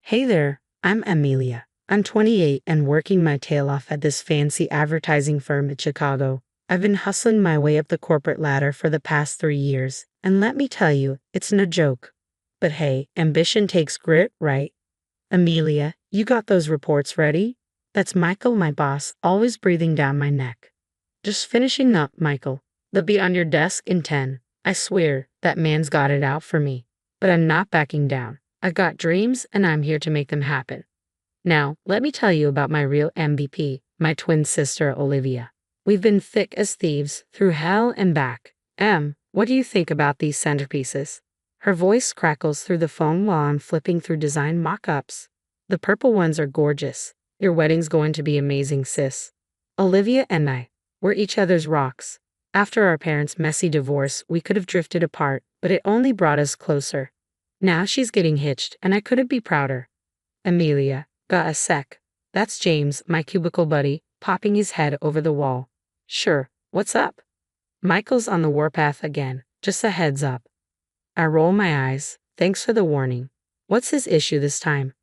Hey there, I'm Amelia. I'm 28 and working my tail off at this fancy advertising firm in Chicago. I've been hustling my way up the corporate ladder for the past 3 years, and let me tell you, it's no joke. But hey, ambition takes grit, right? Amelia, you got those reports ready? That's Michael, my boss, always breathing down my neck. Just finishing up, Michael. They'll be on your desk in 10. I swear, that man's got it out for me. But I'm not backing down. I've got dreams, and I'm here to make them happen. Now, let me tell you about my real MVP, my twin sister, Olivia. We've been thick as thieves, through hell and back. What do you think about these centerpieces? Her voice crackles through the phone while I'm flipping through design mock-ups. The purple ones are gorgeous. Your wedding's going to be amazing, sis. Olivia and I, we're each other's rocks. After our parents' messy divorce, we could have drifted apart, but it only brought us closer. Now she's getting hitched, and I couldn't be prouder. Amelia, got a sec. That's James, my cubicle buddy, popping his head over the wall. Sure, what's up? Michael's on the warpath again, just a heads up. I roll my eyes, thanks for the warning. What's his issue this time?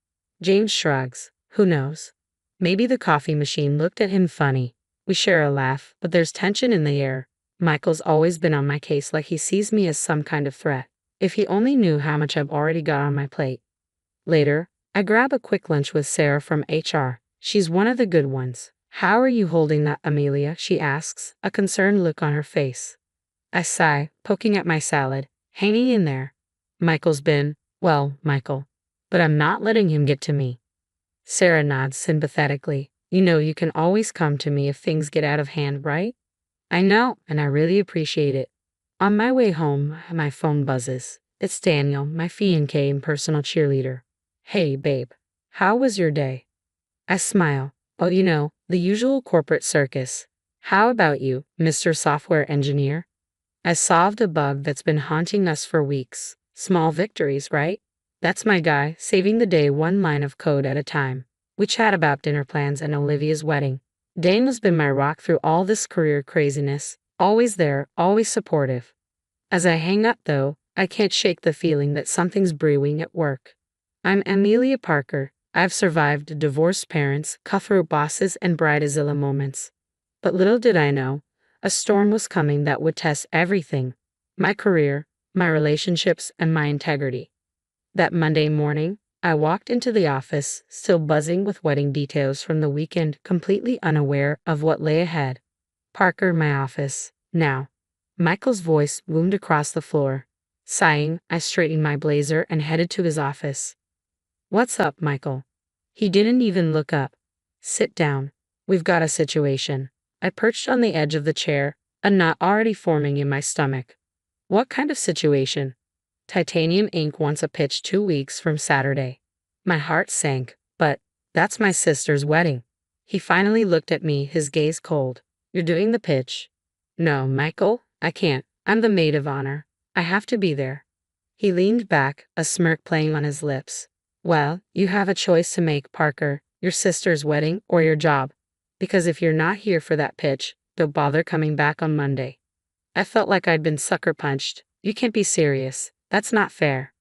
James shrugs, who knows? Maybe the coffee machine looked at him funny. We share a laugh, but there's tension in the air. Michael's always been on my case like he sees me as some kind of threat. If he only knew how much I've already got on my plate. Later, I grab a quick lunch with Sarah from HR. She's one of the good ones. How are you holding that, Amelia? She asks, a concerned look on her face. I sigh, poking at my salad, hanging in there. Michael's been, well, Michael. But I'm not letting him get to me. Sarah nods sympathetically. You know you can always come to me if things get out of hand, right? I know, and I really appreciate it. On my way home, my phone buzzes. It's Daniel, my F&K and personal cheerleader. Hey, babe. How was your day? I smile. Oh, you know, the usual corporate circus. How about you, Mr. Software Engineer? I solved a bug that's been haunting us for weeks. Small victories, right? That's my guy, saving the day one line of code at a time. We chat about dinner plans and Olivia's wedding. Daniel's been my rock through all this career craziness. Always there, always supportive. As I hang up, though, I can't shake the feeling that something's brewing at work. I'm Amelia Parker. I've survived divorced parents, cutthroat bosses, and bridezilla moments. But little did I know, a storm was coming that would test everything. My career, my relationships, and my integrity. That Monday morning, I walked into the office, still buzzing with wedding details from the weekend, completely unaware of what lay ahead. Parker, my office. Now. Michael's voice boomed across the floor. Sighing, I straightened my blazer and headed to his office. What's up, Michael? He didn't even look up. Sit down. We've got a situation. I perched on the edge of the chair, a knot already forming in my stomach. What kind of situation? Titanium Inc. wants a pitch 2 weeks from Saturday. My heart sank, but that's my sister's wedding. He finally looked at me, his gaze cold. You're doing the pitch? No, Michael, I can't. I'm the maid of honor. I have to be there. He leaned back, a smirk playing on his lips. Well, you have a choice to make, Parker, your sister's wedding or your job. Because if you're not here for that pitch, don't bother coming back on Monday. I felt like I'd been sucker punched. You can't be serious. That's not fair.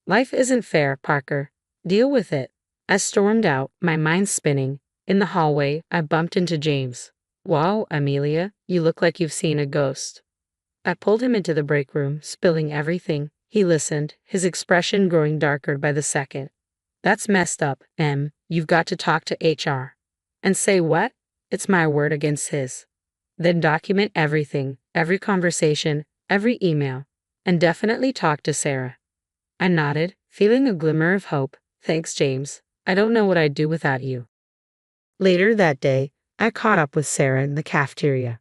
Life isn't fair, Parker. Deal with it. I stormed out, my mind spinning. In the hallway, I bumped into James. Wow, Amelia, you look like you've seen a ghost. I pulled him into the break room, spilling everything. He listened, his expression growing darker by the second. That's messed up, Em. You've got to talk to HR. And say what? It's my word against his. Then document everything, every conversation, every email. And definitely talk to Sarah. I nodded, feeling a glimmer of hope. Thanks, James. I don't know what I'd do without you. Later that day, I caught up with Sarah in the cafeteria.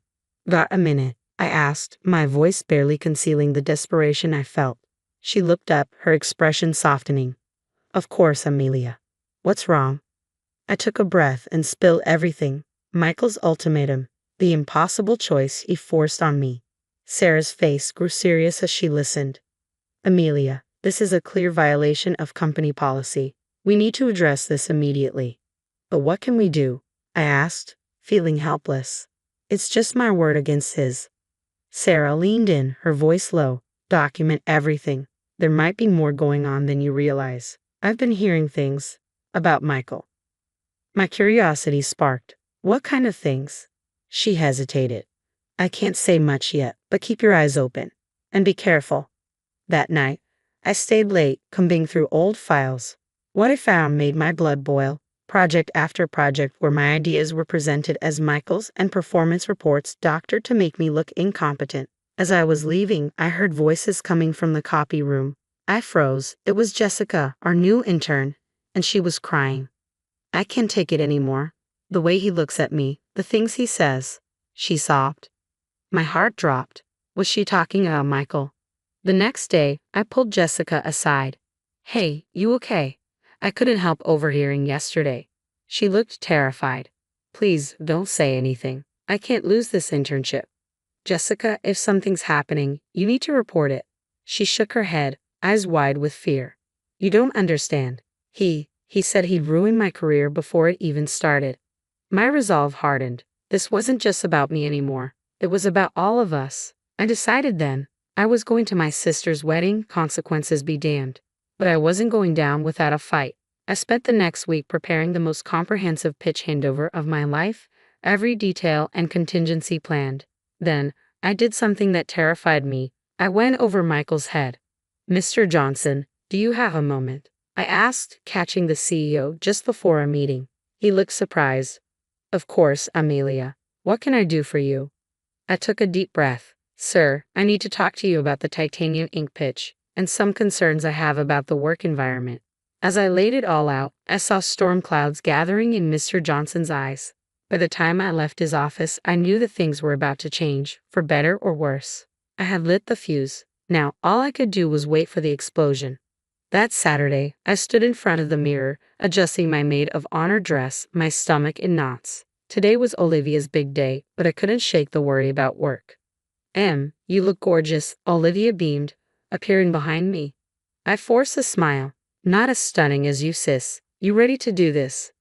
Got a minute? I asked, my voice barely concealing the desperation I felt. She looked up, her expression softening. Of course, Amelia. What's wrong? I took a breath and spilled everything. Michael's ultimatum, the impossible choice he forced on me. Sarah's face grew serious as she listened. Amelia, this is a clear violation of company policy. We need to address this immediately. But what can we do? I asked, feeling helpless. It's just my word against his. Sarah leaned in, her voice low. Document everything. There might be more going on than you realize. I've been hearing things. About Michael. My curiosity sparked. What kind of things? She hesitated. I can't say much yet, but keep your eyes open. And be careful. That night, I stayed late, combing through old files. What I found made my blood boil. Project after project where my ideas were presented as Michael's and performance reports doctored to make me look incompetent. As I was leaving, I heard voices coming from the copy room. I froze. It was Jessica, our new intern, and she was crying. I can't take it anymore. The way he looks at me, the things he says. She sobbed. My heart dropped. Was she talking about Michael? The next day, I pulled Jessica aside. Hey, you okay? I couldn't help overhearing yesterday. She looked terrified. Please, don't say anything. I can't lose this internship. Jessica, if something's happening, you need to report it. She shook her head, eyes wide with fear. You don't understand. He said he'd ruin my career before it even started. My resolve hardened. This wasn't just about me anymore. It was about all of us. I decided then. I was going to my sister's wedding, consequences be damned. But I wasn't going down without a fight. I spent the next week preparing the most comprehensive pitch handover of my life, every detail and contingency planned. Then, I did something that terrified me. I went over Michael's head. Mr. Johnson, do you have a moment? I asked, catching the CEO just before a meeting. He looked surprised. Of course, Amelia. What can I do for you? I took a deep breath. Sir, I need to talk to you about the titanium ink pitch, and some concerns I have about the work environment. As I laid it all out, I saw storm clouds gathering in Mr. Johnson's eyes. By the time I left his office, I knew that things were about to change, for better or worse. I had lit the fuse. Now, all I could do was wait for the explosion. That Saturday, I stood in front of the mirror, adjusting my maid of honor dress, my stomach in knots. Today was Olivia's big day, but I couldn't shake the worry about work. You look gorgeous, Olivia beamed, appearing behind me. I forced a smile. Not as stunning as you, sis. You ready to do this?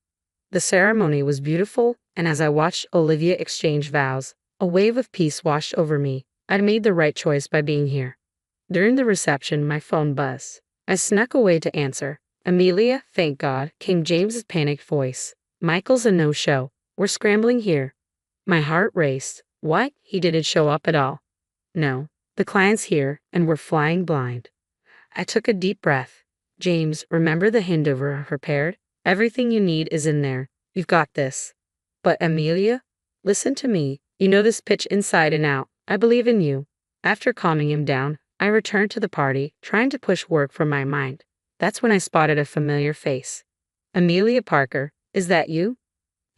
The ceremony was beautiful, and as I watched Olivia exchange vows, a wave of peace washed over me. I'd made the right choice by being here. During the reception, my phone buzzed. I snuck away to answer. Amelia, thank God, came James's panicked voice. Michael's a no-show. We're scrambling here. My heart raced. What? He didn't show up at all. No. The client's here, and we're flying blind. I took a deep breath. James, remember the handover I prepared? Everything you need is in there. You've got this. But Amelia, listen to me. You know this pitch inside and out. I believe in you. After calming him down, I returned to the party, trying to push work from my mind. That's when I spotted a familiar face. Amelia Parker, is that you?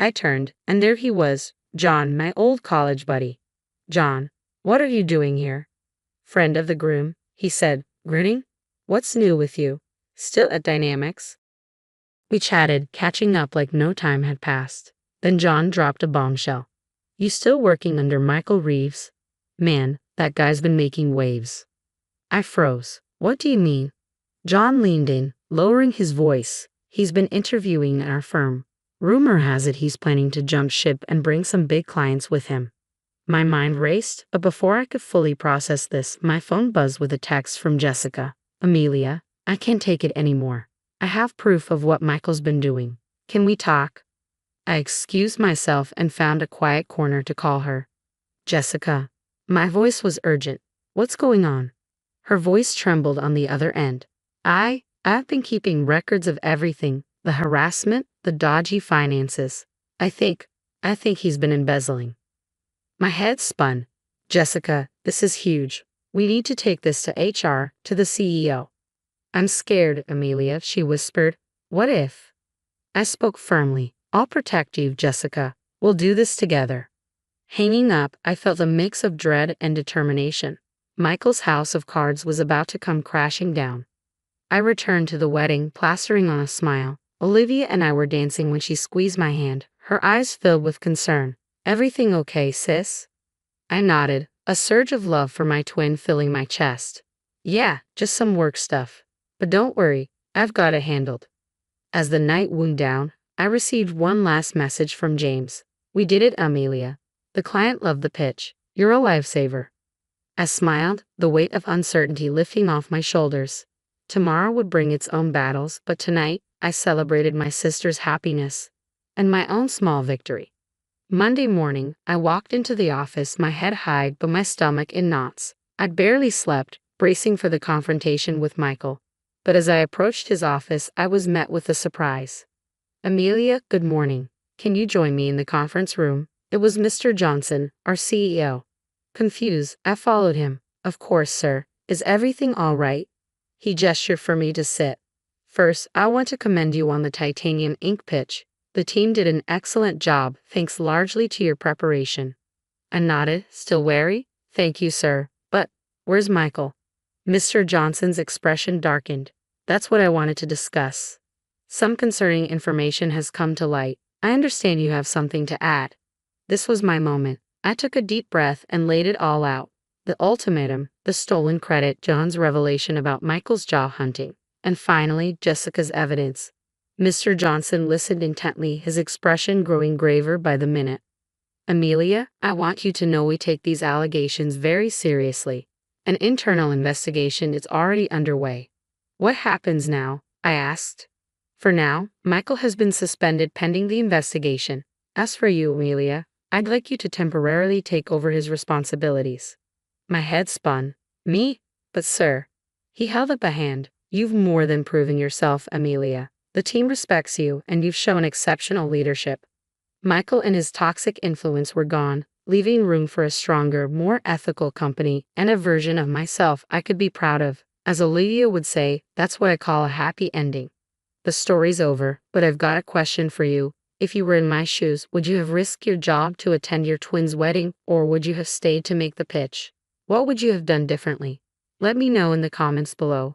I turned, and there he was, John, my old college buddy. John, what are you doing here? Friend of the groom, he said, grinning. What's new with you? Still at Dynamics? We chatted, catching up like no time had passed. Then John dropped a bombshell. You still working under Michael Reeves? Man, that guy's been making waves. I froze. What do you mean? John leaned in, lowering his voice. He's been interviewing at our firm. Rumor has it he's planning to jump ship and bring some big clients with him. My mind raced, but before I could fully process this, my phone buzzed with a text from Jessica. Amelia, I can't take it anymore. I have proof of what Michael's been doing. Can we talk? I excused myself and found a quiet corner to call her. Jessica. My voice was urgent. What's going on? Her voice trembled on the other end. I've been keeping records of everything, the harassment, the dodgy finances. I think he's been embezzling. My head spun. Jessica, this is huge. We need to take this to HR, to the CEO. I'm scared, Amelia, she whispered. What if? I spoke firmly. I'll protect you, Jessica. We'll do this together. Hanging up, I felt a mix of dread and determination. Michael's house of cards was about to come crashing down. I returned to the wedding, plastering on a smile. Olivia and I were dancing when she squeezed my hand, her eyes filled with concern. Everything okay, sis? I nodded, a surge of love for my twin filling my chest. Yeah, just some work stuff. But don't worry, I've got it handled. As the night wound down, I received one last message from James. We did it, Amelia. The client loved the pitch. You're a lifesaver. I smiled, the weight of uncertainty lifting off my shoulders. Tomorrow would bring its own battles, but tonight, I celebrated my sister's happiness and my own small victory. Monday morning, I walked into the office, my head high but my stomach in knots. I'd barely slept, bracing for the confrontation with Michael. But as I approached his office, I was met with a surprise. "Amelia, good morning. Can you join me in the conference room?" It was Mr. Johnson, our CEO. Confused, I followed him. "Of course, sir. Is everything all right?" He gestured for me to sit. "First, I want to commend you on the titanium ink pitch. The team did an excellent job, thanks largely to your preparation." I nodded, still wary. "Thank you, sir. But where's Michael?" Mr. Johnson's expression darkened. "That's what I wanted to discuss. Some concerning information has come to light. I understand you have something to add." This was my moment. I took a deep breath and laid it all out. The ultimatum, the stolen credit, John's revelation about Michael's job hunting, and finally, Jessica's evidence. Mr. Johnson listened intently, his expression growing graver by the minute. "Amelia, I want you to know we take these allegations very seriously. An internal investigation is already underway." "What happens now?" I asked. "For now, Michael has been suspended pending the investigation. As for you, Amelia, I'd like you to temporarily take over his responsibilities." My head spun. "Me? But sir." He held up a hand. "You've more than proven yourself, Amelia. The team respects you, and you've shown exceptional leadership." Michael and his toxic influence were gone, leaving room for a stronger, more ethical company and a version of myself I could be proud of. As Olivia would say, that's what I call a happy ending. The story's over, but I've got a question for you. If you were in my shoes, would you have risked your job to attend your twins' wedding, or would you have stayed to make the pitch? What would you have done differently? Let me know in the comments below.